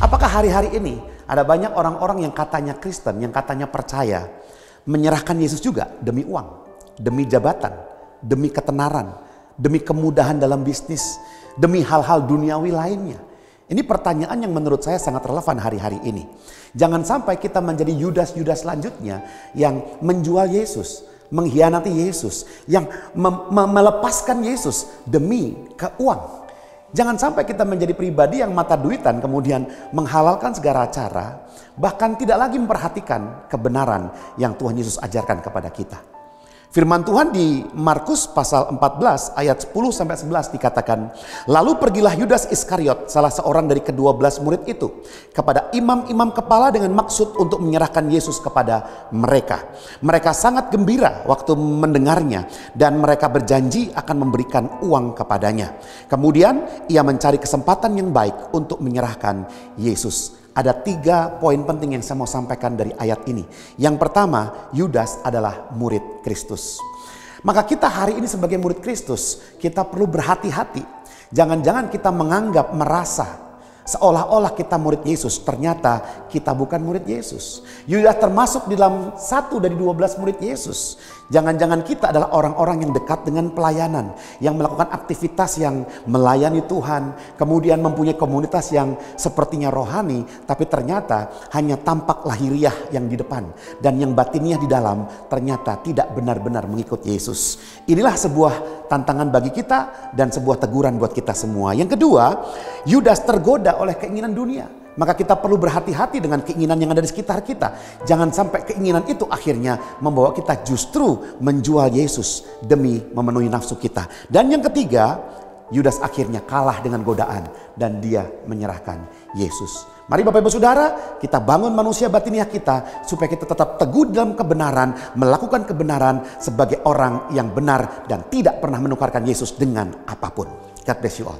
Apakah hari-hari ini ada banyak orang-orang yang katanya Kristen, yang katanya percaya, menyerahkan Yesus juga demi uang, demi jabatan, demi ketenaran, demi kemudahan dalam bisnis, demi hal-hal duniawi lainnya? Ini pertanyaan yang menurut saya sangat relevan hari-hari ini. Jangan sampai kita menjadi Yudas-Yudas selanjutnya yang menjual Yesus, mengkhianati Yesus, yang melepaskan Yesus demi keuang. Jangan sampai kita menjadi pribadi yang mata duitan kemudian menghalalkan segala cara, bahkan tidak lagi memperhatikan kebenaran yang Tuhan Yesus ajarkan kepada kita. Firman Tuhan di Markus pasal 14 ayat 10-11 dikatakan, "Lalu pergilah Yudas Iskariot, salah seorang dari ke-12 murid itu, kepada imam-imam kepala dengan maksud untuk menyerahkan Yesus kepada mereka. Mereka sangat gembira waktu mendengarnya dan mereka berjanji akan memberikan uang kepadanya. Kemudian ia mencari kesempatan yang baik untuk menyerahkan Yesus." Ada 3 poin penting yang saya mau sampaikan dari ayat ini. Yang pertama, Yudas adalah murid Kristus. Maka kita hari ini sebagai murid Kristus, kita perlu berhati-hati. Jangan-jangan kita menganggap, merasa seolah-olah kita murid Yesus, ternyata kita bukan murid Yesus. Yudas termasuk di dalam 1 dari 12 murid Yesus. Jangan-jangan kita adalah orang-orang yang dekat dengan pelayanan, yang melakukan aktivitas yang melayani Tuhan, kemudian mempunyai komunitas yang sepertinya rohani, tapi ternyata hanya tampak lahiriah yang di depan, dan yang batiniah di dalam ternyata tidak benar-benar mengikut Yesus. Inilah sebuah tantangan bagi kita dan sebuah teguran buat kita semua. Yang kedua, Yudas tergoda oleh keinginan dunia. Maka kita perlu berhati-hati dengan keinginan yang ada di sekitar kita. Jangan sampai keinginan itu akhirnya membawa kita justru menjual Yesus demi memenuhi nafsu kita. Dan yang ketiga, Yudas akhirnya kalah dengan godaan dan dia menyerahkan Yesus. Mari Bapak Ibu Saudara, kita bangun manusia batiniah kita supaya kita tetap teguh dalam kebenaran, melakukan kebenaran sebagai orang yang benar dan tidak pernah menukarkan Yesus dengan apapun. God bless you all.